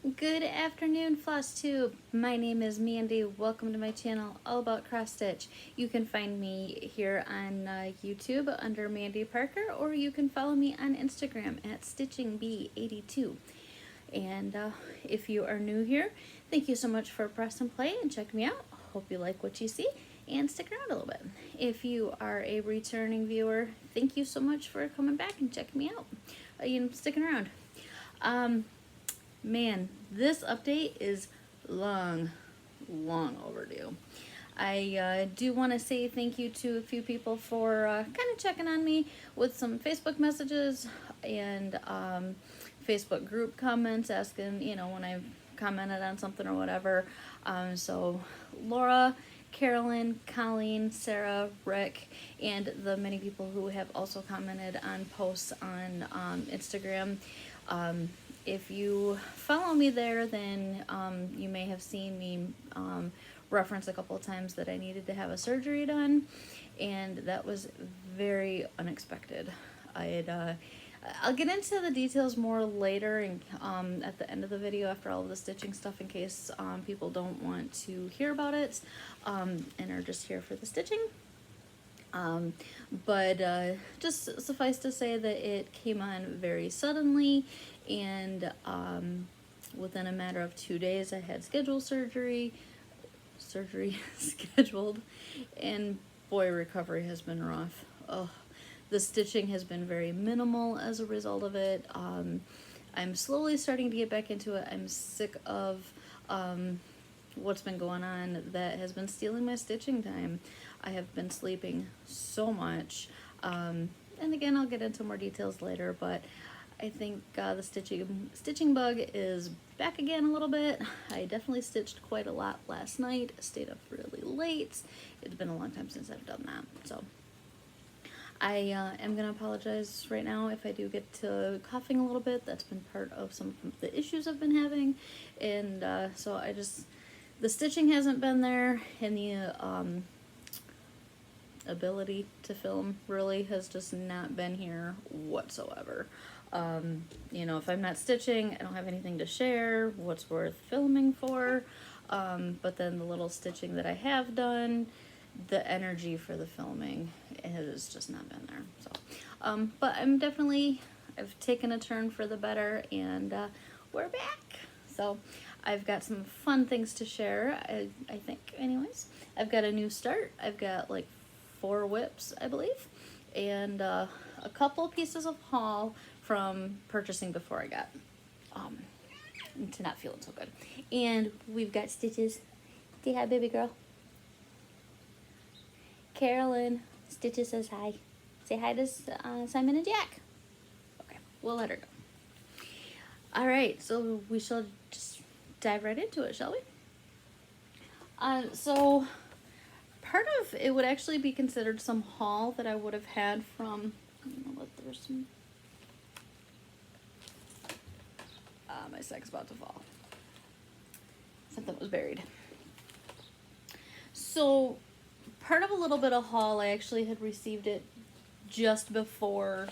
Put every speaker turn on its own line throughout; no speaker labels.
Good afternoon, Flosstube. My name is Mandy. Welcome to my channel all about cross stitch. You can find me here on YouTube under Mandy Parker, or you can follow me on Instagram at StitchingB82. And if you are new here, thank you so much for pressing play and check me out. Hope you like what you see and stick around a little bit. If you are a returning viewer, thank you so much for coming back and checking me out. Sticking around. Man, this update is long overdue. I do want to say thank you to a few people for kind of checking on me with some Facebook messages and Facebook group comments asking, when I commented on something or whatever. So Laura, Carolyn, Colleen, Sarah, Rick, and the many people who have also commented on posts on Instagram. If you follow me there, then you may have seen me reference a couple of times that I needed to have a surgery done, and that was very unexpected. I'll get into the details more later and at the end of the video after all of the stitching stuff, in case people don't want to hear about it and are just here for the stitching. But just suffice to say that it came on very suddenly, and within a matter of 2 days I had surgery scheduled, and boy, recovery has been rough. Oh, the stitching has been very minimal as a result of it. I'm slowly starting to get back into it. I'm sick of what's been going on that has been stealing my stitching time. I have been sleeping so much, and again, I'll get into more details later, but I think the stitching bug is back again a little bit. I definitely stitched quite a lot last night. Stayed up really late. It's been a long time since I've done that, so I am going to apologize right now if I do get to coughing a little bit. That's been part of some of the issues I've been having, and so the stitching hasn't been there, and the ability to film really has just not been here whatsoever. If I'm not stitching, I don't have anything to share what's worth filming for, but then the little stitching that I have done, the energy for the filming has just not been there. So but I've taken a turn for the better, and we're back. So I've got some fun things to share, I think, anyways. I've got a new start. I've got like 4 whips, I believe, and a couple pieces of haul from purchasing before I got to not feeling so good. And we've got Stitches. Say hi, baby girl. Carolyn. Stitches says hi. Say hi to Simon and Jack. Okay, we'll let her go. All right, so we shall just dive right into it, shall we? So part of it would actually be considered some haul that I would have had from, there's some, my sack's about to fall. Something was buried. So part of a little bit of haul, I actually had received it just before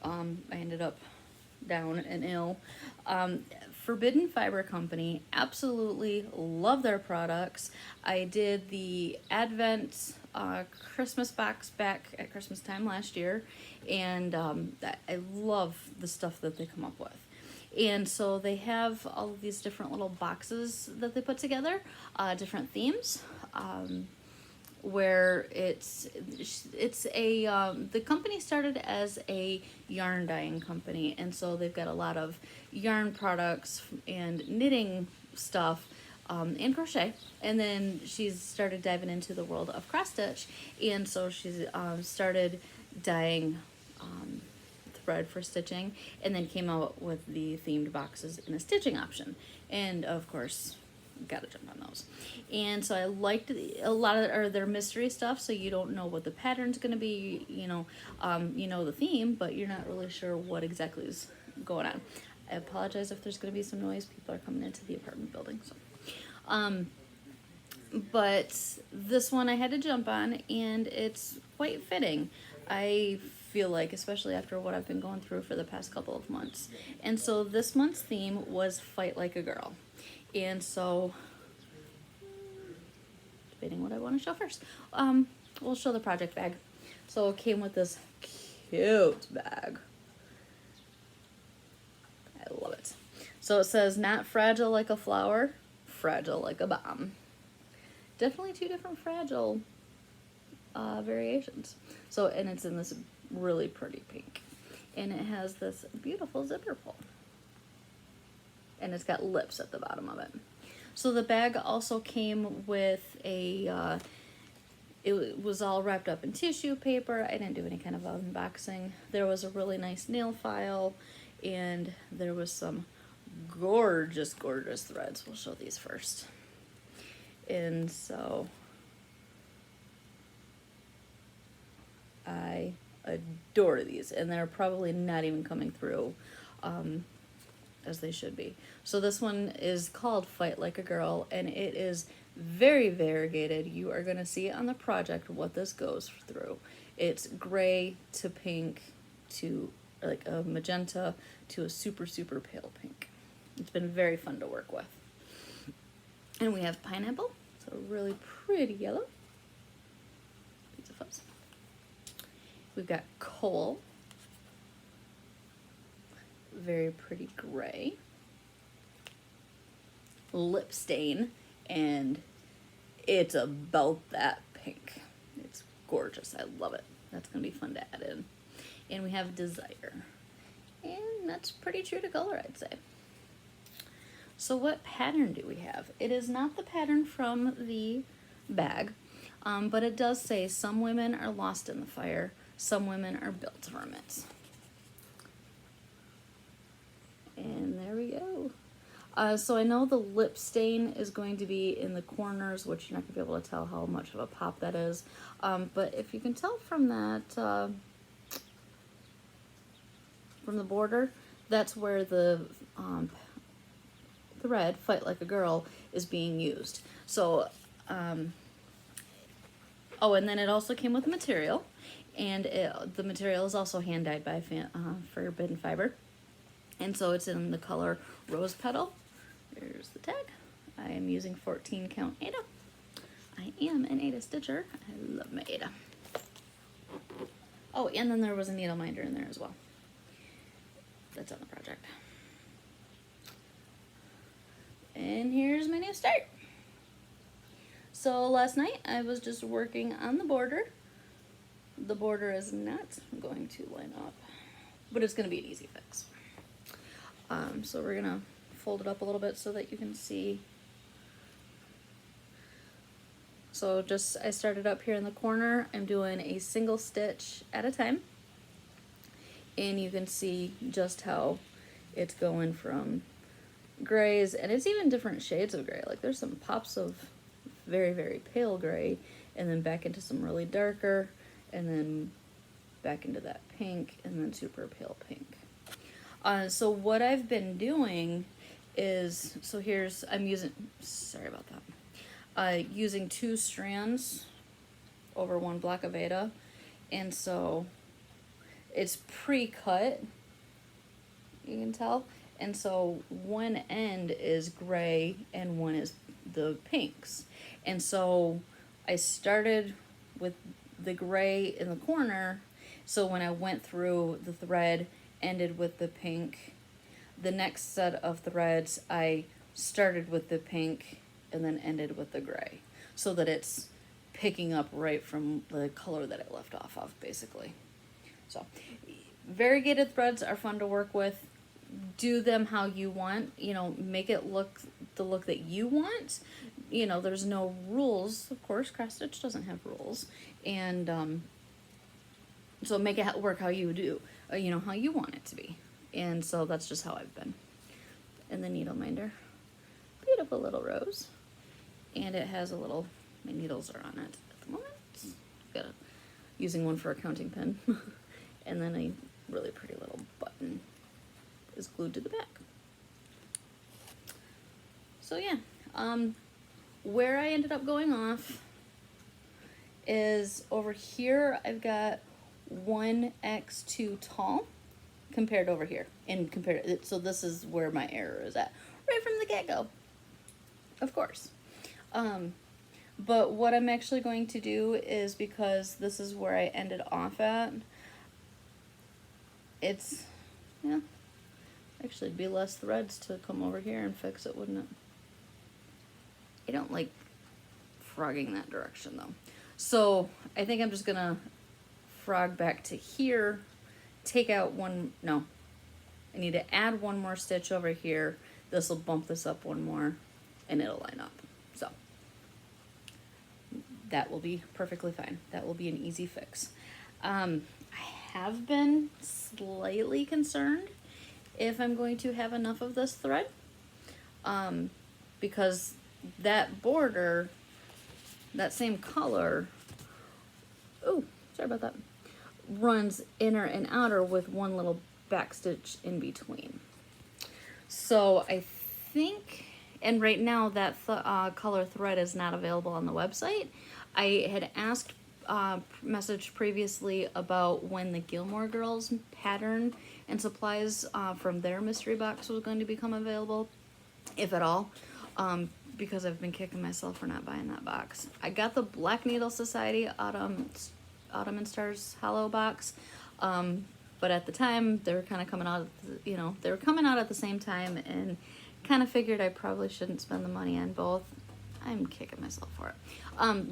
I ended up down and ill. Forbidden Fiber Company, absolutely love their products. I did the Advent Christmas box back at Christmas time last year, and I love the stuff that they come up with. And so they have all of these different little boxes that they put together, different themes, where the company started as a yarn dyeing company, and so they've got a lot of yarn products and knitting stuff, and crochet. And then she's started diving into the world of cross stitch, and so she's started dyeing thread for stitching, and then came out with the themed boxes in a stitching option. And of course, gotta jump on those. And so I liked a lot of their mystery stuff, so you don't know what the pattern's gonna be, you know the theme, but you're not really sure what exactly is going on. I apologize if there's gonna be some noise. People are coming into the apartment building. So but this one I had to jump on, and it's quite fitting. I feel like, especially after what I've been going through for the past couple of months. And so this month's theme was Fight Like a Girl. And so, debating what I want to show first. We'll show the project bag. So it came with this cute bag. I love it. So it says, not fragile like a flower, fragile like a bomb. Definitely two different fragile variations. So, and it's in this really pretty pink. And it has this beautiful zipper pull. And it's got lips at the bottom of it. So the bag also came with a, it was all wrapped up in tissue paper. I didn't do any kind of unboxing. There was a really nice nail file, and there was some gorgeous, gorgeous threads. We'll show these first. And so I adore these, and they're probably not even coming through as they should be. So this one is called Fight Like a Girl, and it is very variegated. You are going to see on the project what this goes through. It's gray to pink to like a magenta to a super, super pale pink. It's been very fun to work with. And we have pineapple, so a really pretty yellow. Piece of fuzz. We've got coal, very pretty gray. Lip stain, and it's about that pink. It's gorgeous. I love it. That's going to be fun to add in. And we have desire. And that's pretty true to color, I'd say. So what pattern do we have? It is not the pattern from the bag, but it does say some women are lost in the fire, some women are built from it. And there we go. So I know the lip stain is going to be in the corners, which you're not going to be able to tell how much of a pop that is. But if you can tell from that, from the border, that's where the thread, Fight Like a Girl, is being used. So, oh, and then it also came with material, and the material is also hand dyed by Forbidden Fiber. And so it's in the color Rose Petal. There's the tag. I am using 14 count Ada. I am an Ada stitcher. I love my Ada. Oh, and then there was a needle minder in there as well. That's on the project. And here's my new start. So last night I was just working on the border. The border is not going to line up, but it's going to be an easy fix. So we're gonna fold it up a little bit so that you can see. So just, I started up here in the corner. I'm doing a single stitch at a time. And you can see just how it's going from grays, and it's even different shades of gray. Like there's some pops of very, very pale gray, and then back into some really darker, and then back into that pink, and then super pale pink. So what I've been doing is, so here's, I'm using, sorry about that, using 2 strands over 1 block of Ada, and so it's pre-cut, you can tell, and so one end is gray and one is the pinks, and so I started with the gray in the corner, so when I went through the thread, ended with the pink. The next set of threads I started with the pink and then ended with the gray, so that it's picking up right from the color that I left off of, basically. So variegated threads are fun to work with. Do them how you want, you know, make it look the look that you want. You know, there's no rules, of course. Cross stitch doesn't have rules, and so make it work how you do, you know, how you want it to be. And so that's just how I've been. And the needle minder, beautiful little rose, and it has a little, my needles are on it at the moment. Got using one for a counting pen, and then a really pretty little button is glued to the back. So yeah, where I ended up going off is over here. I've got 1x too tall compared over here. And so this is where my error is at. Right from the get-go. Of course. But what I'm actually going to do is, because this is where I ended off at, it's, yeah, actually it'd be less threads to come over here and fix it, wouldn't it? I don't like frogging that direction though. So I think I'm just gonna frog back to here, take out one, no, I need to add one more stitch over here. This will bump this up one more and it'll line up. So that will be perfectly fine. That will be an easy fix. I have been slightly concerned if I'm going to have enough of this thread, because that border, that same color, oh, sorry about that, runs inner and outer with one little back stitch in between. So I think, and right now that color thread is not available on the website. I had asked, messaged previously about when the Gilmore Girls pattern and supplies from their mystery box was going to become available, if at all, because I've been kicking myself for not buying that box. I got the Black Needle Society Autumn and Stars Hollow box, but at the time they were kind of coming out, they were coming out at the same time, and kind of figured I probably shouldn't spend the money on both. I'm kicking myself for it.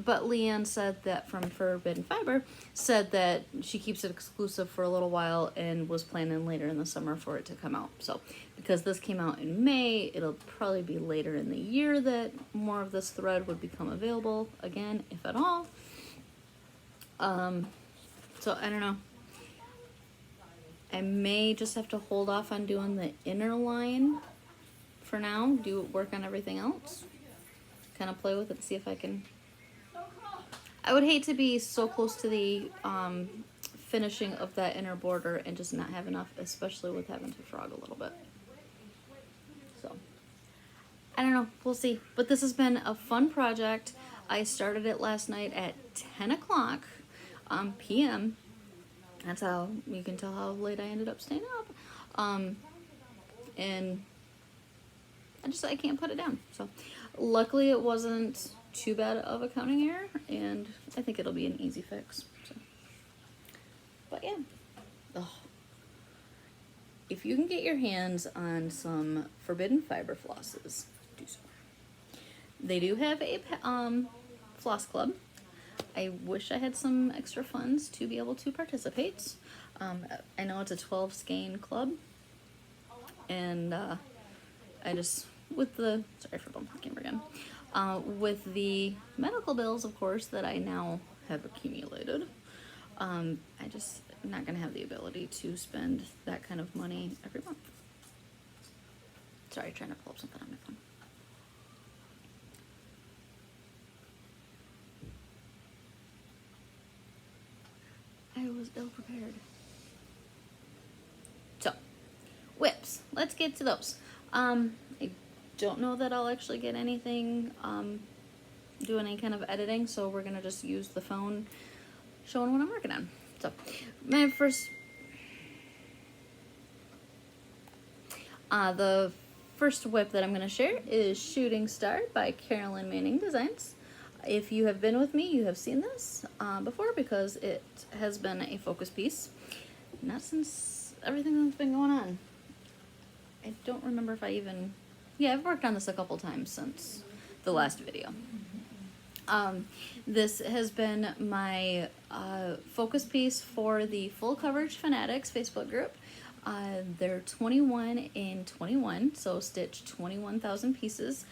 But Leanne said that from Forbidden Fiber, said that she keeps it exclusive for a little while and was planning later in the summer for it to come out. So because this came out in May, it'll probably be later in the year that more of this thread would become available again, if at all. So I don't know. I may just have to hold off on doing the inner line for now, work on everything else. Kind of play with it, see if I can. I would hate to be so close to the finishing of that inner border and just not have enough, especially with having to frog a little bit. So I don't know, we'll see. But this has been a fun project. I started it last night at 10 o'clock p.m. That's how you can tell how late I ended up staying up. And I can't put it down. So luckily it wasn't too bad of a counting error, and I think it'll be an easy fix. So. But yeah. Oh. If you can get your hands on some Forbidden Fiber flosses, do so. They do have a floss club. I wish I had some extra funds to be able to participate. I know it's a 12 skein club, and I just, with the, sorry for bump camera again, with the medical bills, of course, that I now have accumulated, I just am not going to have the ability to spend that kind of money every month. Sorry, trying to pull up something on my phone. I was ill prepared. So, whips. Let's get to those. I don't know that I'll actually get anything, do any kind of editing, so we're gonna just use the phone showing what I'm working on. So, my first, the first whip that I'm gonna share is Shooting Star by Carolyn Manning Designs. If you have been with me, you have seen this before, because it has been a focus piece. Not since everything that's been going on. I don't remember if I even, yeah, I've worked on this a couple times since the last video. This has been my focus piece for the Full Coverage Fanatics Facebook group. They're 21 in 21, so stitch 21,000 pieces,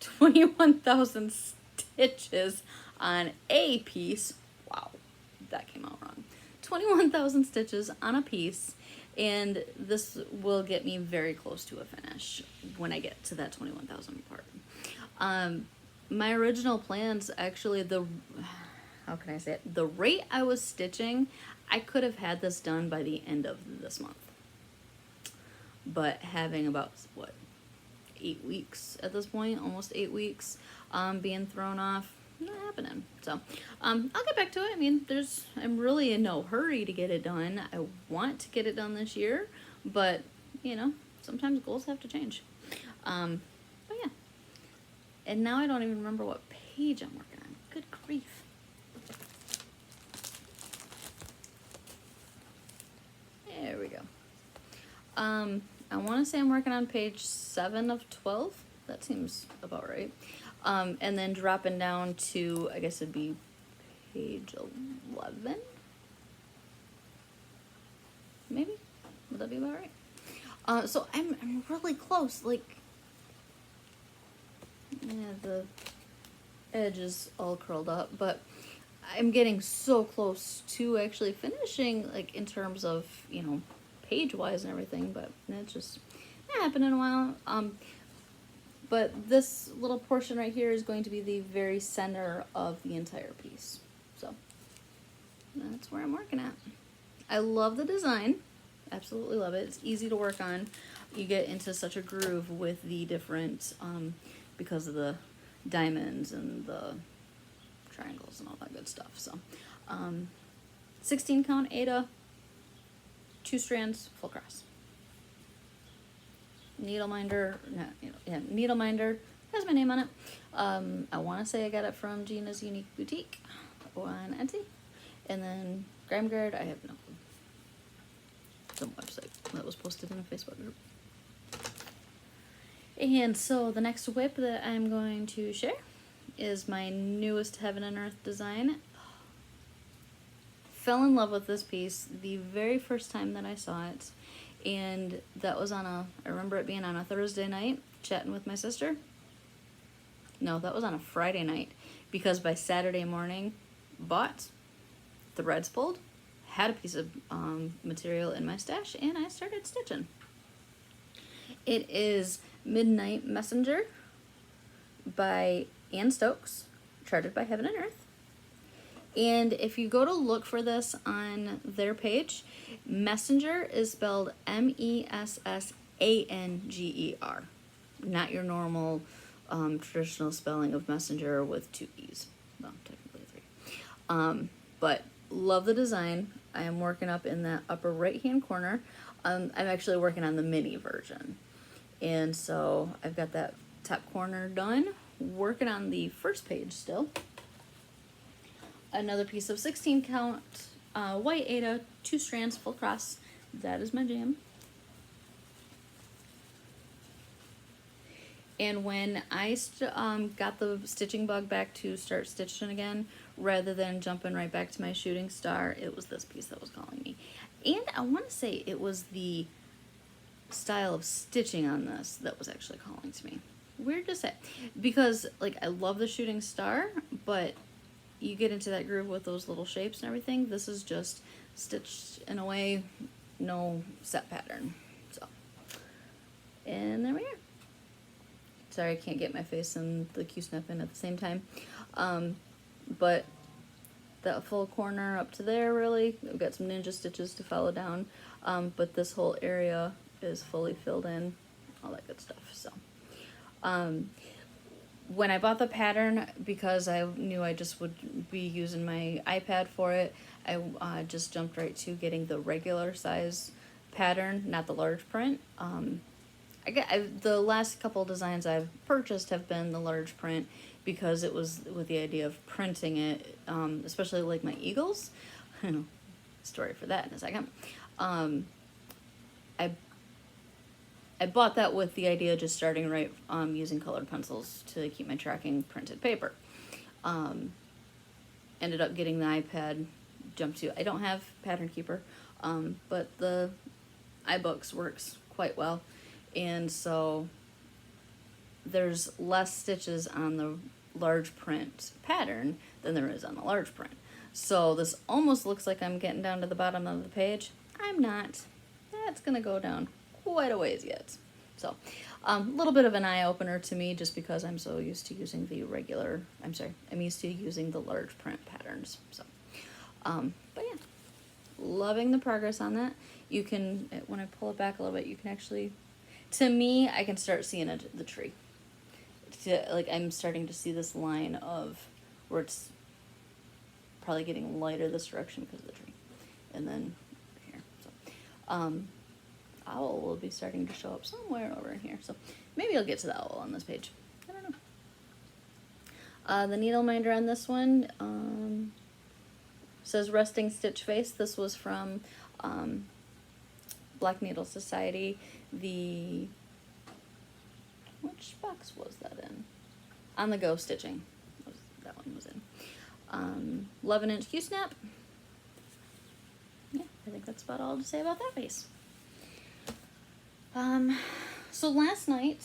21,000 stitches on a piece. Wow, that came out wrong. 21,000 stitches on a piece, and this will get me very close to a finish when I get to that 21,000 part. My original plans, actually, how can I say it? The rate I was stitching, I could have had this done by the end of this month. But having about, what, 8 weeks at this point, almost 8 weeks, being thrown off, not happening. So, I'll get back to it. I mean, I'm really in no hurry to get it done. I want to get it done this year, but, you know, sometimes goals have to change. But yeah. And now I don't even remember what page I'm working on. Good grief. There we go. I want to say I'm working on page 7 of 12. That seems about right. And then dropping down to, I guess it'd be page 11? Maybe? Would that be about right? So I'm really close. Like, yeah, the edge is all curled up, but I'm getting so close to actually finishing, like, in terms of, you know, page-wise and everything, but it's just not happening in a while. But this little portion right here is going to be the very center of the entire piece. So that's where I'm working at. I love the design. Absolutely love it. It's easy to work on. You get into such a groove with the different, because of the diamonds and the triangles and all that good stuff. So 16 count Ada, 2 strands, full cross. Needle minder, needle minder has my name on it. I want to say I got it from Gina's Unique Boutique on Etsy, and then grime guard, I have no clue. Some website that was posted in a Facebook group. And so the next whip that I'm going to share is my newest Heaven and Earth design. Fell in love with this piece the very first time that I saw it. And that was I remember it being on a Thursday night, chatting with my sister. No, that was on a Friday night, because by Saturday morning, bought, threads pulled, had a piece of material in my stash, and I started stitching. It is Midnight Messenger by Ann Stokes, charted by Heaven and Earth. And if you go to look for this on their page, Messenger is spelled Messanger, not your normal traditional spelling of messenger with 2 E's. Well, technically 3. But love the design. I am working up in that upper right hand corner. I'm actually working on the mini version. And so I've got that top corner done. Working on the first page still. Another piece of 16 count white Ada, 2 strands, full cross. That is my jam. And when I got the stitching bug back to start stitching again, rather than jumping right back to my shooting star, it was this piece that was calling me. And I want to say it was the style of stitching on this that was actually calling to me. Weird to say, because like I love the shooting star, but you get into that groove with those little shapes and everything. This is just stitched in a way, no set pattern. So, and there we are. Sorry, I can't get my face and the Q-snap in at the same time. But that full corner up to there, really, I've got some ninja stitches to follow down. But this whole area is fully filled in, all that good stuff. So, when I bought the pattern, because I knew I just would be using my iPad for it, I just jumped right to getting the regular size pattern, not the large print. The last couple designs I've purchased have been the large print, because it was with the idea of printing it, especially like my eagles. Story for that in a second. I bought that with the idea of just starting right using colored pencils to keep my tracking printed paper. Ended up getting the iPad, jumped to, I don't have Pattern Keeper, but the iBooks works quite well. And so there's less stitches on the large print pattern than there is on the large print. So this almost looks like I'm getting down to the bottom of the page. I'm not. That's gonna go down quite a ways yet. So a little bit of an eye-opener to me, just because I'm so used to using the regular, I'm used to using the large print patterns. So but yeah, loving the progress on that. You can, when I pull it back a little bit, you can actually, to me, I can start seeing the tree. Like, I'm starting to see this line of where it's probably getting lighter this direction because of the tree. And then here. So owl will be starting to show up somewhere over in here. So maybe I'll get to the owl on this page. I don't know. The needle minder on this one says resting stitch face. This was from Black Needle Society. Which box was that in? On the Go Stitching. That one was in. 11-inch Q-snap. Yeah, I think that's about all to say about that face. So last night,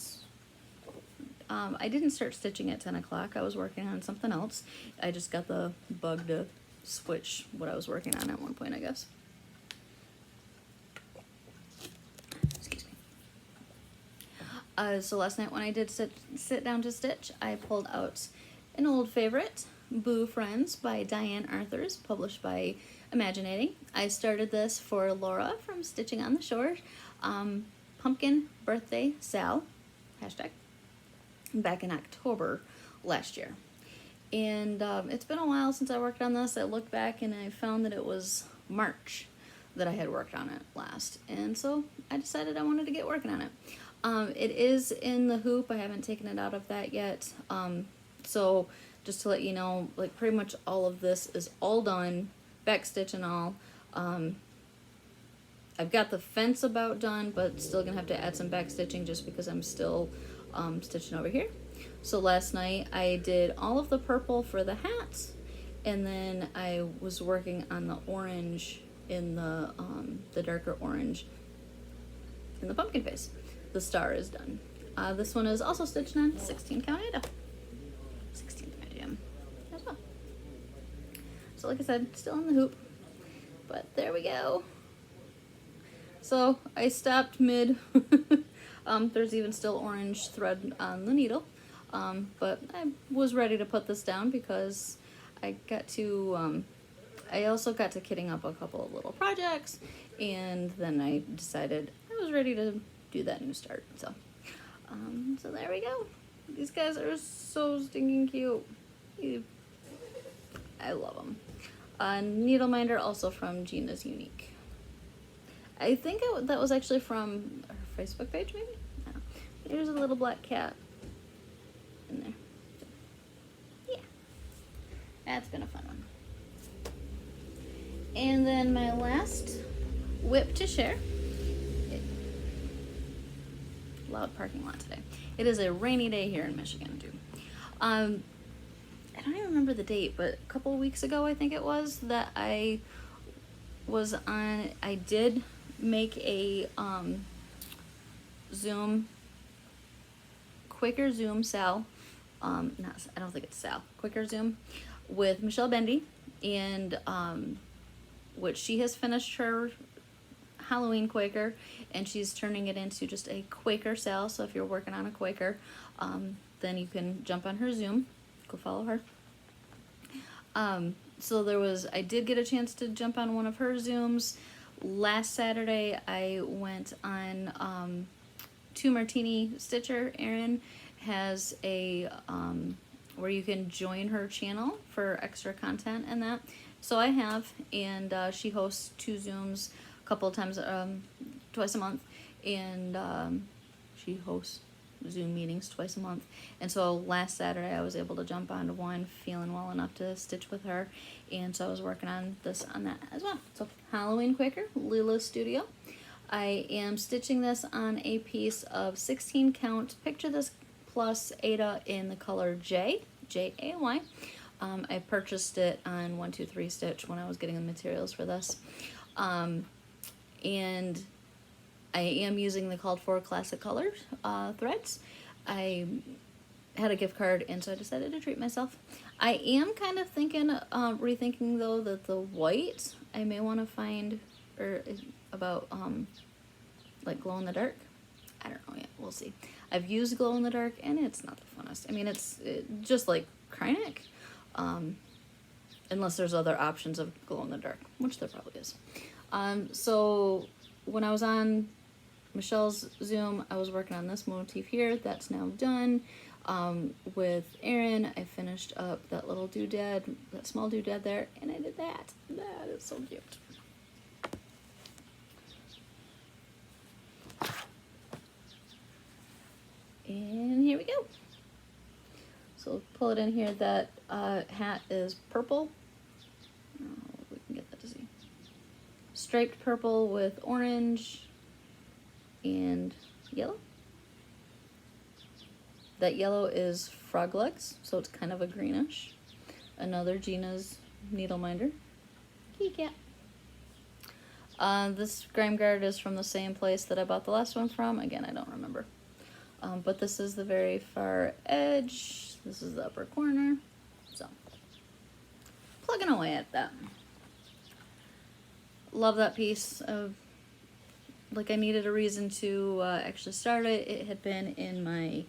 I didn't start stitching at 10 o'clock. I was working on something else. I just got the bug to switch what I was working on at one point, I guess. Excuse me. So last night when I did sit down to stitch, I pulled out an old favorite, Boo Friends by Diane Arthurs, published by Imaginating. I started this for Laura from Stitching on the Shore. Pumpkin Birthday Sal, hashtag, back in October last year. And it's been a while since I worked on this. I looked back and I found that it was March that I had worked on it last. And so I decided I wanted to get working on it. It is in the hoop. I haven't taken it out of that yet. So just to let you know, like pretty much all of this is all done, back stitch and all. I've got the fence about done, but still gonna have to add some back stitching just because I'm still stitching over here. So last night I did all of the purple for the hats, and then I was working on the orange in the darker orange in the pumpkin face. The star is done. This one is also stitched on 16 count Ada. 16 count jam as well. So like I said, still in the hoop, but there we go. So I stopped mid. There's even still orange thread on the needle, but I was ready to put this down because I got to, I also got to kitting up a couple of little projects, and then I decided I was ready to do that new start. So, so there we go. These guys are so stinking cute. I love them. Needle minder also from Gina's Unique. I think that was actually from her Facebook page, maybe? I don't know. There's a little black cat in there. So, yeah. That's been a fun one. And then my last whip to share. Loud parking lot today. It is a rainy day here in Michigan, too. I don't even remember the date, but a couple of weeks ago, I think it was, that I was on, I did make a Zoom, Quicker Zoom Sal, I don't think it's Sal, Quicker Zoom, with Michelle Bendy, and which she has finished her Halloween Quaker, and she's turning it into just a Quaker Sal. So if you're working on a Quaker, then you can jump on her Zoom, go follow her. So I did get a chance to jump on one of her Zooms. Last Saturday, I went on Two Martini Stitcher. Erin has a where you can join her channel for extra content and that. So I have, and she hosts 2 Zooms a couple of times, twice a month, and she hosts Zoom meetings twice a month. And so last Saturday I was able to jump onto one, feeling well enough to stitch with her, and so I was working on that as well. So Halloween Quaker, Lulus Studio. I am stitching this on a piece of 16 count Picture This Plus Ada in the color J, J-A-Y. I purchased it on 123 Stitch when I was getting the materials for this. And I am using the called for classic colors threads. I had a gift card, and so I decided to treat myself. I am kind of rethinking though, that the white I may want to find about like glow in the dark. I don't know yet. We'll see. I've used glow in the dark, and it's not the funnest. I mean, it's just like Krynic, unless there's other options of glow in the dark, which there probably is. So when I was on Michelle's Zoom, I was working on this motif here. That's now done. With Erin, I finished up that little doodad, that small doodad there, and I did that. That is so cute. And here we go. So pull it in here. That hat is purple. Oh, we can get that to see. Striped purple with orange and yellow. That yellow is frog legs, so it's kind of a greenish. Another Gina's needle minder. Kitty cat. This grime guard is from the same place that I bought the last one from. Again, I don't remember. But this is the very far edge. This is the upper corner. So, plugging away at that. Love that piece. Like I needed a reason to actually start it. It had been in my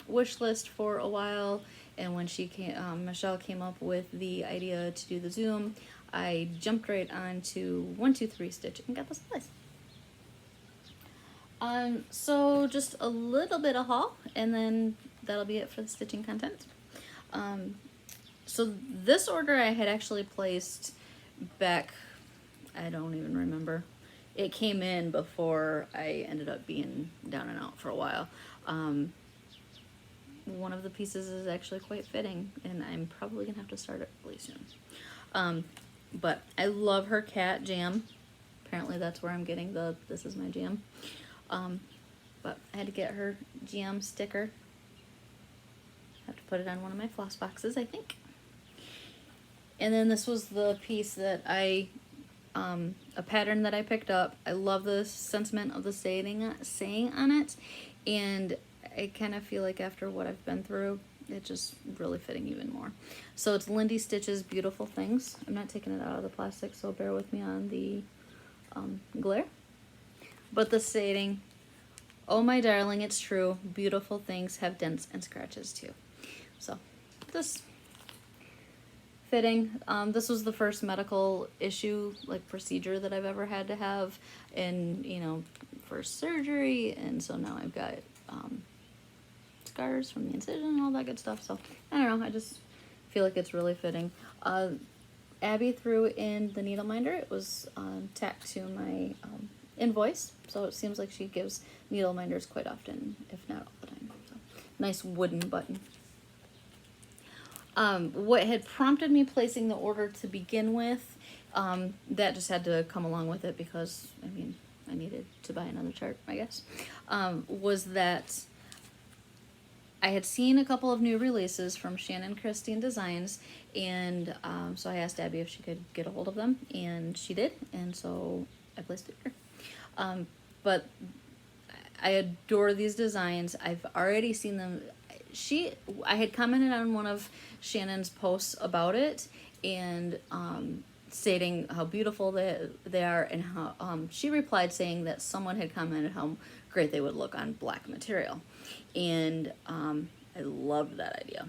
wish list for a while, and when she came, Michelle came up with the idea to do the Zoom, I jumped right on to 123 Stitch and got this place. So just a little bit of haul, and then that'll be it for the stitching content. So this order I had actually placed back, I don't even remember. It came in before I ended up being down and out for a while. One of the pieces is actually quite fitting, and I'm probably gonna have to start it really soon. But I love her cat jam. Apparently that's where I'm getting the "this is my jam." But I had to get her jam sticker. Have to put it on one of my floss boxes, I think. And then this was the piece that a pattern that I picked up. I love the sentiment of the saying on it, and I kind of feel like after what I've been through, it's just really fitting even more. So it's Lindsey Stitch's Beautiful Things. I'm not taking it out of the plastic, so bear with me on the glare. But the saying, "Oh my darling, it's true, beautiful things have dents and scratches too." So this fitting. This was the first medical issue, like procedure that I've ever had to have, and first surgery, and so now I've got scars from the incision and all that good stuff. So I don't know, I just feel like it's really fitting. Abby threw in the needle minder. It was tacked to my invoice, so it seems like she gives needle minders quite often, if not all the time. So, nice wooden button. What had prompted me placing the order to begin with, that just had to come along with it because, I mean, I needed to buy another chart, I guess, was that I had seen a couple of new releases from Shannon Christine Designs, and so I asked Abby if she could get a hold of them, and she did, and so I placed it here. But I adore these designs. I've already seen them. I had commented on one of Shannon's posts about it, and stating how beautiful they are, and how she replied saying that someone had commented how great they would look on black material, and I loved that idea.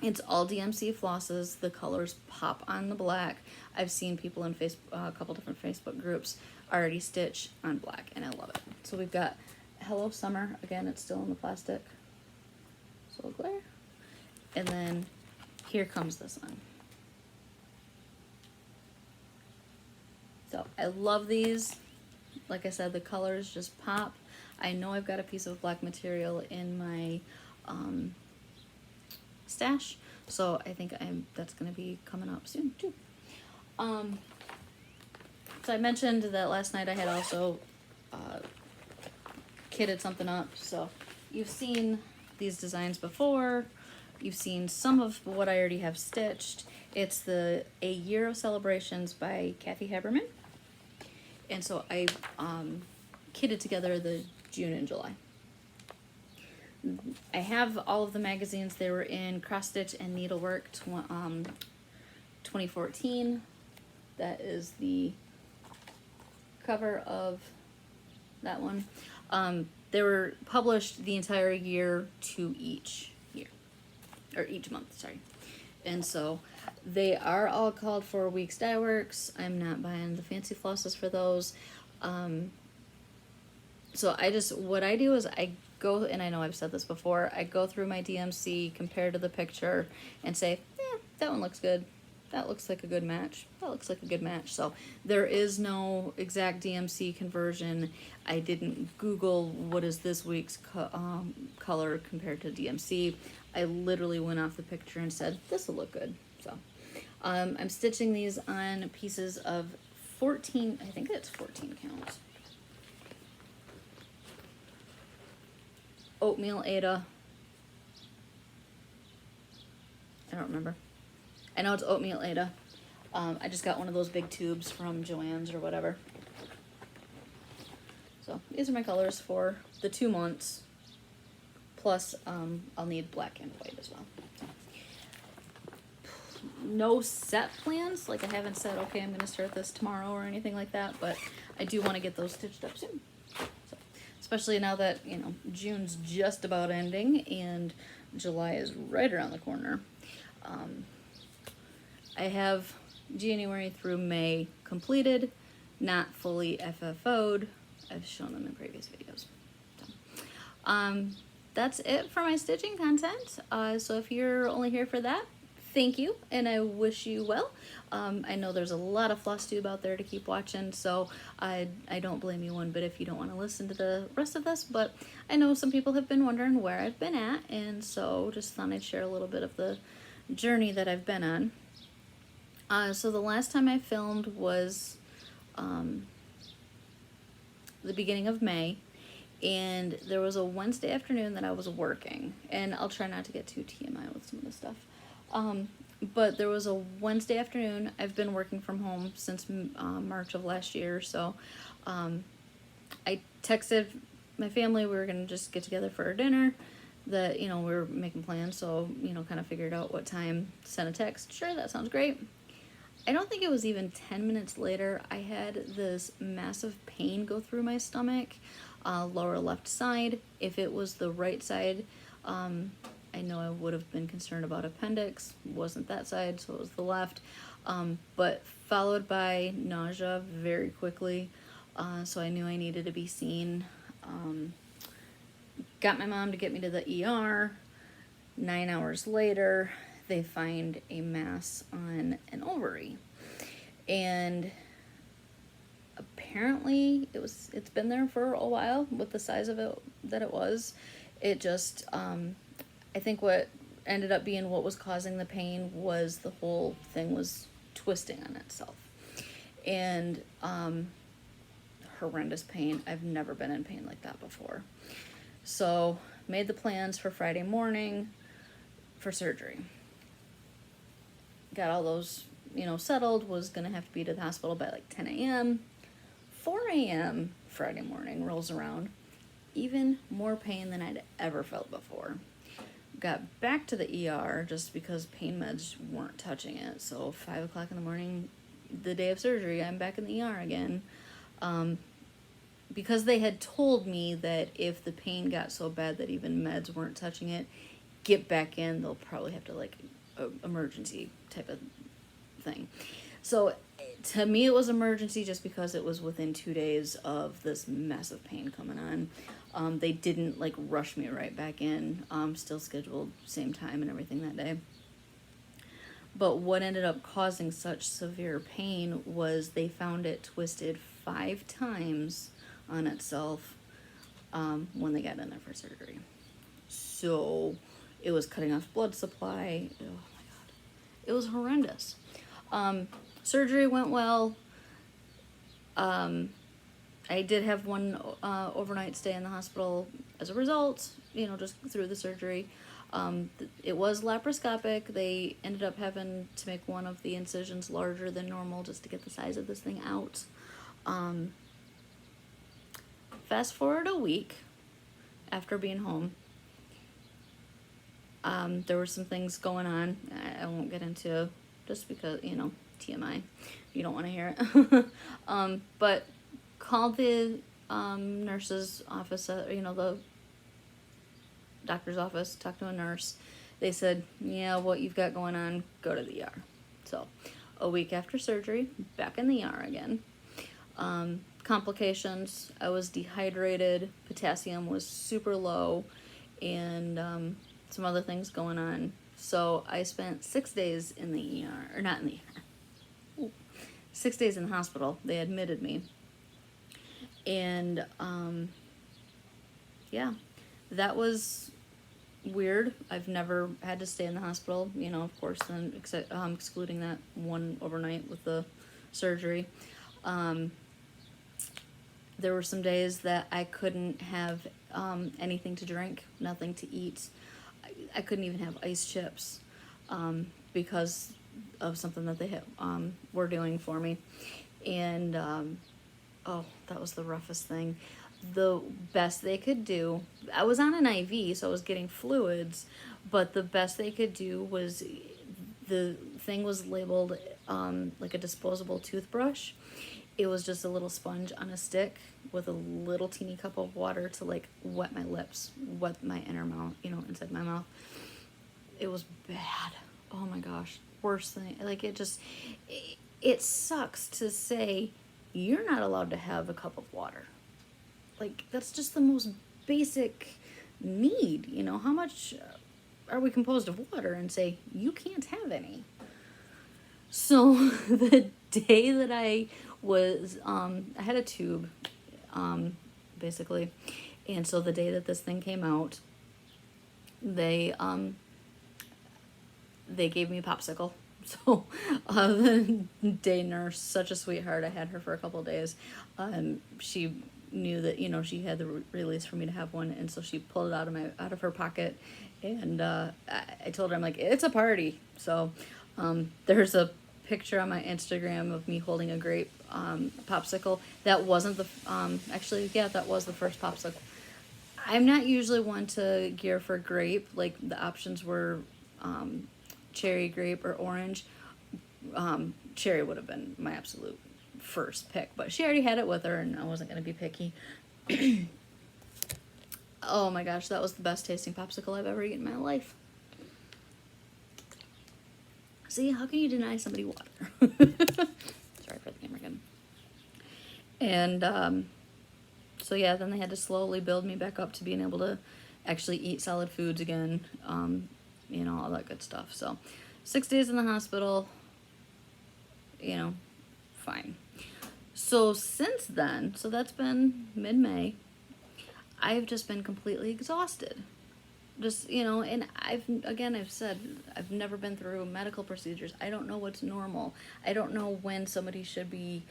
It's all DMC flosses. The colors pop on the black. I've seen people in a couple different Facebook groups already stitch on black, and I love it. So we've got Hello Summer. Again, it's still in the plastic. So glare. And then here comes this one. So I love these. Like I said, the colors just pop. I know I've got a piece of black material in my stash, so I think that's going to be coming up soon too. So I mentioned that last night I had also kitted something up. So you've seen these designs before. You've seen some of what I already have stitched. It's A Year of Celebrations by Kathy Haberman. And so I kitted together the June and July. I have all of the magazines. They were in Cross Stitch and Needlework 2014. That is the cover of that one. They were published the entire year to each year, or each month, sorry. And so they are all called for Weeks Dye Works. I'm not buying the fancy flosses for those. So what I do is I go, and I know I've said this before, I go through my DMC, compare to the picture, and say, that one looks good. That looks like a good match. That looks like a good match. So there is no exact DMC conversion. I didn't Google what is this week's color compared to DMC. I literally went off the picture and said, this will look good. So I'm stitching these on pieces of 14, I think it's 14 count. Oatmeal Ada. I don't remember. I know it's Oatmeal Ada. I just got one of those big tubes from Joann's or whatever. So these are my colors for the 2 months. Plus, I'll need black and white as well. No set plans. Like, I haven't said, okay, I'm going to start this tomorrow or anything like that. But I do want to get those stitched up soon. So, especially now that, you know, June's just about ending and July is right around the corner. I have January through May completed, not fully FFO'd. I've shown them in previous videos. So, that's it for my stitching content. So if you're only here for that, thank you, and I wish you well. I know there's a lot of Flosstube out there to keep watching, so I don't blame you one bit if you don't want to listen to the rest of this, but I know some people have been wondering where I've been at, and so just thought I'd share a little bit of the journey that I've been on. So the last time I filmed was the beginning of May, and there was a Wednesday afternoon that I was working, and I'll try not to get too TMI with some of this stuff. But there was a Wednesday afternoon. I've been working from home since March of last year, so I texted my family we were going to just get together for our dinner, that, you know, we were making plans, so, you know, kind of figured out what time, sent a text, sure, that sounds great. I don't think it was even 10 minutes later, I had this massive pain go through my stomach, lower left side. If it was the right side, I know I would have been concerned about appendix. It wasn't that side, so it was the left. But followed by nausea very quickly, so I knew I needed to be seen. Got my mom to get me to the ER. 9 hours later, they find a mass on an ovary, and apparently it's been there for a while with the size of it that it was. It just I think what ended up being what was causing the pain was the whole thing was twisting on itself, and horrendous pain. I've never been in pain like that before. So made the plans for Friday morning for surgery. Got all those, you know, settled, was gonna have to be to the hospital by like 10 a.m. 4 a.m. Friday morning rolls around. Even more pain than I'd ever felt before. Got back to the ER just because pain meds weren't touching it. So 5 o'clock in the morning, the day of surgery, I'm back in the ER again. Because they had told me that if the pain got so bad that even meds weren't touching it, get back in, they'll probably have to, like, emergency type of thing. So to me it was emergency just because it was within 2 days of this massive pain coming on. They didn't, like, rush me right back in. Still scheduled same time and everything that day. But what ended up causing such severe pain was they found it twisted 5 times on itself when they got in there for surgery. So it was cutting off blood supply. Oh my God. It was horrendous. Surgery went well. I did have one overnight stay in the hospital as a result, you know, just through the surgery. It was laparoscopic. They ended up having to make one of the incisions larger than normal just to get the size of this thing out. Fast forward a week after being home. There were some things going on I won't get into just because, you know, TMI. You don't want to hear it. But called the nurse's office, you know, the doctor's office, talked to a nurse. They said, yeah, what you've got going on, go to the ER. So a week after surgery, back in the ER again. complications. I was dehydrated, potassium was super low, and some other things going on. So I spent 6 days in the ER, or not in the ER, 6 days in the hospital. They admitted me. And yeah, that was weird. I've never had to stay in the hospital, you know, of course, then excluding that one overnight with the surgery. There were some days that I couldn't have anything to drink, nothing to eat. I couldn't even have ice chips because of something that they were doing for me. And oh, that was the roughest thing. The best they could do, I was on an IV, so I was getting fluids, but the best they could do was, the thing was labeled like a disposable toothbrush. It was just a little sponge on a stick with a little teeny cup of water to like wet my lips, wet my inner mouth, you know, inside my mouth. It was bad. Oh my gosh. Worst thing. Like it sucks to say you're not allowed to have a cup of water. Like that's just the most basic need, you know. How much are we composed of water, and say you can't have any? So the day that I was, I had a tube, basically. And so the day that this thing came out, they gave me a popsicle. So the day nurse, such a sweetheart, I had her for a couple of days. She knew that, you know, she had the release for me to have one, and so she pulled it out of her pocket, and I told her, I'm like, it's a party. So there's a picture on my Instagram of me holding a grape popsicle. That wasn't the actually, yeah, that was the first popsicle. I'm not usually one to gear for grape. Like the options were cherry, grape, or orange. Cherry would have been my absolute first pick, but she already had it with her, and I wasn't going to be picky. Oh my gosh, that was the best tasting popsicle I've ever eaten in my life. See, how can you deny somebody water? Sorry for the camera again. And so yeah, then they had to slowly build me back up to being able to actually eat solid foods again, you know, all that good stuff. So 6 days in the hospital, you know, fine. So since then, so that's been mid-May, I've just been completely exhausted. Just, you know, and I've said, I've never been through medical procedures. I don't know what's normal. I don't know when somebody should be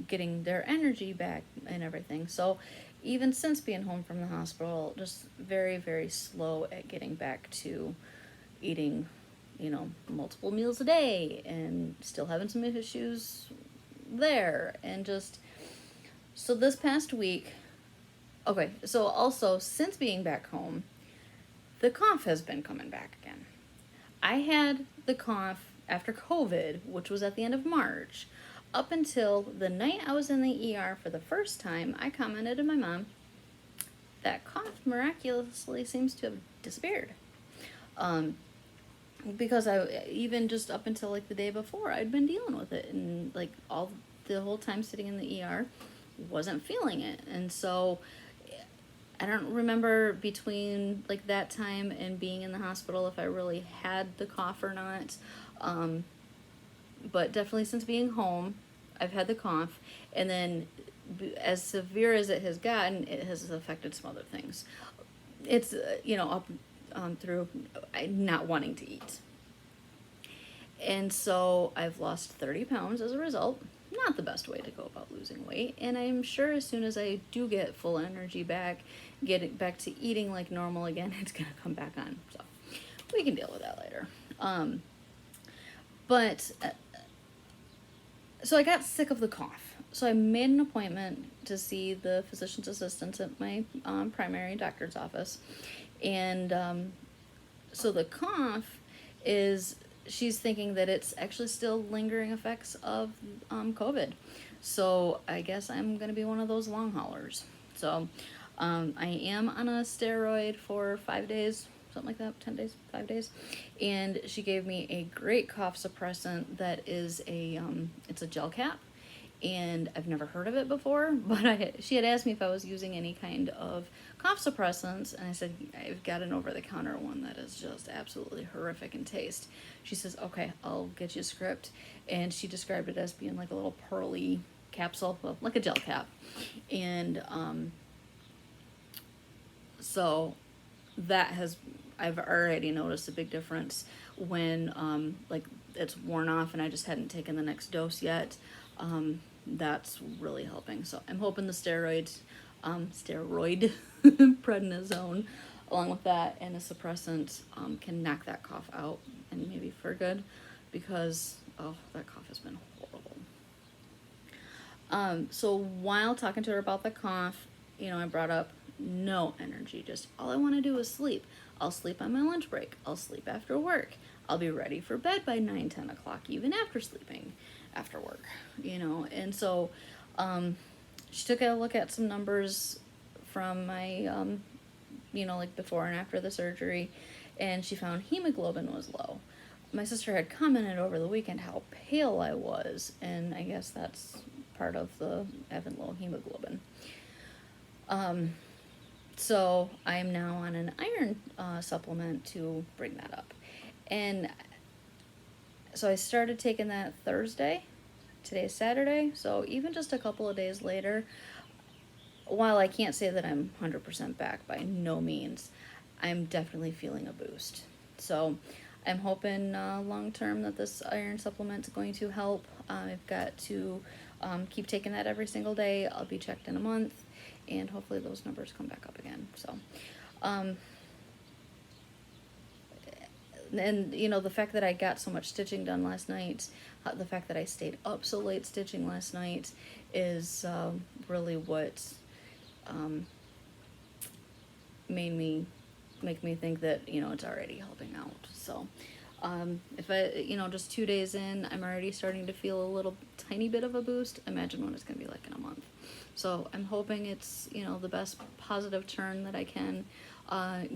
getting their energy back and everything. So even since being home from the hospital, just very, very slow at getting back to eating, you know, multiple meals a day, and still having some issues there. And just, so this past week, okay, so also since being back home, the cough has been coming back again. I had the cough after COVID, which was at the end of March, up until the night I was in the ER for the first time. I commented to my mom, that cough miraculously seems to have disappeared. Because I, even just up until like the day before, I'd been dealing with it, and like the whole time sitting in the ER, wasn't feeling it. And so I don't remember between like that time and being in the hospital if I really had the cough or not. But definitely since being home, I've had the cough. And then as severe as it has gotten, it has affected some other things. It's, you know, up through not wanting to eat. And so I've lost 30 pounds as a result. Not the best way to go about losing weight. And I'm sure as soon as I do get full energy back, get it back to eating like normal again, it's going to come back on. So we can deal with that later. So I got sick of the cough. So I made an appointment to see the physician's assistant at my primary doctor's office. And so the cough is, she's thinking that it's actually still lingering effects of COVID. So I guess I'm going to be one of those long haulers. So I am on a steroid for 5 days, something like that, 10 days, 5 days. And she gave me a great cough suppressant that is it's a gel cap. and I've never heard of it before, but she had asked me if I was using any kind of cough suppressants, and I said, I've got an over-the-counter one that is just absolutely horrific in taste. She says, okay, I'll get you a script, and she described it as being like a little pearly capsule, well, like a gel cap, and so that has, I've already noticed a big difference when like it's worn off and I just hadn't taken the next dose yet. That's really helping. So I'm hoping the steroid prednisone, along with that and a suppressant, can knock that cough out, and maybe for good, because that cough has been horrible. So while talking to her about the cough, I brought up no energy, just all I want to do is sleep. I'll sleep on my lunch break. I'll sleep after work. I'll be ready for bed by 9-10 o'clock, even after sleeping after work, and so she took a look at some numbers from my like before and after the surgery, and she found hemoglobin was low. My sister had commented over the weekend how pale I was, and I guess that's part of the having low hemoglobin. So I am now on an iron supplement to bring that up. And so I started taking that Thursday. Today's Saturday. So even just a couple of days later, while I can't say that I'm 100% back by no means, I'm definitely feeling a boost. So I'm hoping long term that this iron supplement is going to help. I've got to keep taking that every single day. I'll be checked in a month, and hopefully those numbers come back up again. So and the fact that I got so much stitching done last night, the fact that I stayed up so late stitching last night is really what make me think that it's already helping out. So if I just 2 days in, I'm already starting to feel a little tiny bit of a boost. Imagine what it's going to be like in a month. So I'm hoping it's the best positive turn that I can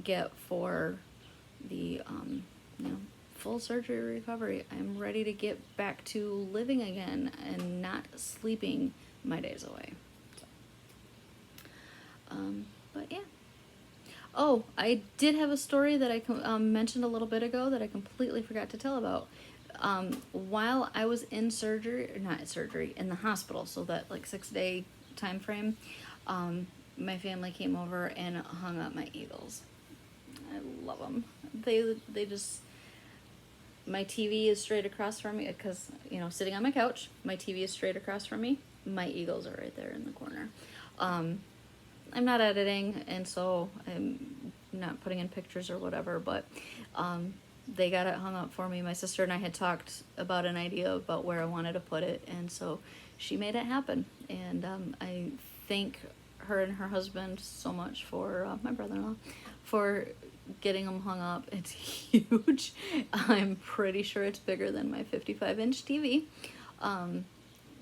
get for the full surgery recovery. I'm ready to get back to living again and not sleeping my days away. So, but yeah. Oh, I did have a story that I mentioned a little bit ago that I completely forgot to tell about. While I was in in the hospital, so that like 6-day time frame, my family came over and hung up my eagles. I love them. They just, my TV is straight across from me, because sitting on my couch, my TV is straight across from me. My eagles are right there in the corner. I'm not editing, and so I'm not putting in pictures or whatever, but they got it hung up for me. My sister and I had talked about an idea about where I wanted to put it, and so she made it happen. And I thank her and her husband so much, for my brother-in-law, for getting them hung up. It's huge. I'm pretty sure it's bigger than my 55-inch TV.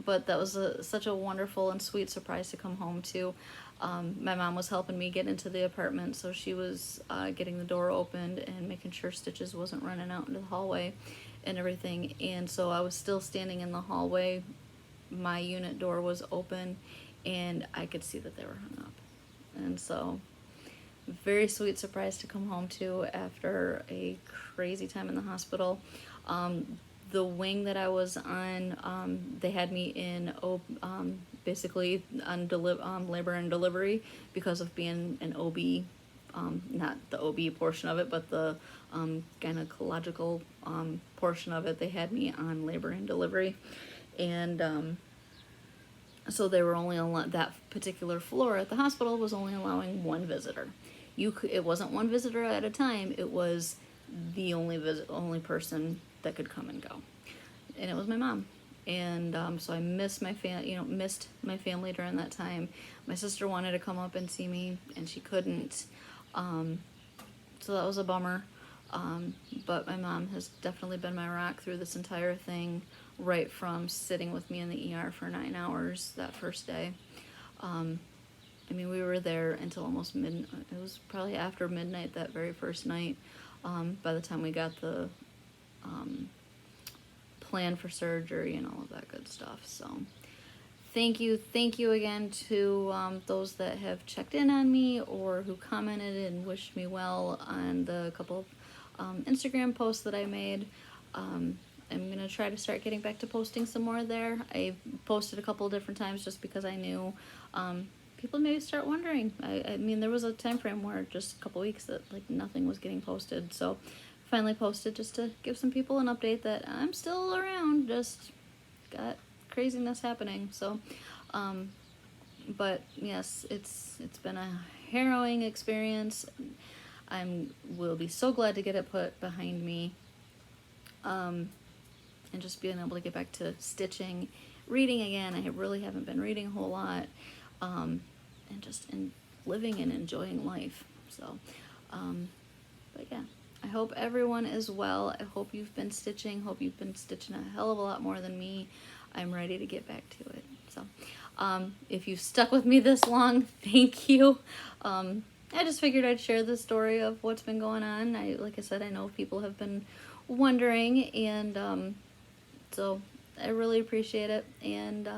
But that was such a wonderful and sweet surprise to come home to. My mom was helping me get into the apartment, so she was getting the door opened and making sure Stitches wasn't running out into the hallway and everything. And so I was still standing in the hallway. My unit door was open, and I could see that they were hung up. And so, very sweet surprise to come home to after a crazy time in the hospital. The wing that I was on, they had me in basically on labor and delivery, because of being an OB, not the OB portion of it, but the gynecological portion of it. They had me on labor and delivery, and so they were only that particular floor at the hospital was only allowing one visitor. It wasn't one visitor at a time. It was the only person that could come and go, and it was my mom. And so I missed my family during that time. My sister wanted to come up and see me, and she couldn't. So that was a bummer. But my mom has definitely been my rock through this entire thing, right from sitting with me in the ER for 9 hours that first day. We were there until almost midnight. It was probably after midnight that very first night. By the time we got the plan for surgery and all of that good stuff. So thank you again to those that have checked in on me or who commented and wished me well on the couple Instagram posts that I made. I'm gonna try to start getting back to posting some more there. I posted a couple different times just because I knew people may start wondering. I mean, there was a time frame where just a couple weeks that like nothing was getting posted, so finally posted just to give some people an update that I'm still around, just got craziness happening. So but yes, it's been a harrowing experience. Will be so glad to get it put behind me, and just being able to get back to stitching, reading again. I really haven't been reading a whole lot, and just living and enjoying life. So but yeah, I hope everyone is well. I hope you've been stitching. Hope you've been stitching a hell of a lot more than me. I'm ready to get back to it. So if you've stuck with me this long, thank you. I just figured I'd share the story of what's been going on. Like I said, I know people have been wondering, and so I really appreciate it. And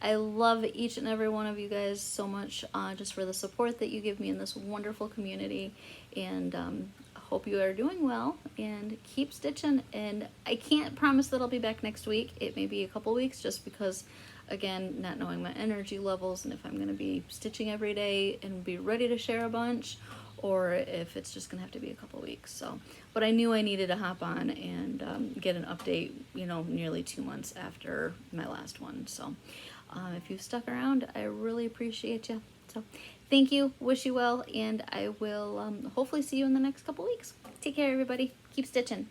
I love each and every one of you guys so much, just for the support that you give me in this wonderful community. And I hope you are doing well and keep stitching. And I can't promise that I'll be back next week. It may be a couple weeks just because, again, not knowing my energy levels and if I'm going to be stitching every day and be ready to share a bunch, or if it's just going to have to be a couple weeks. So, but I knew I needed to hop on and get an update, you know, nearly 2 months after my last one. So if you've stuck around, I really appreciate you. So thank you, wish you well, and I will hopefully see you in the next couple weeks. Take care, everybody. Keep stitching.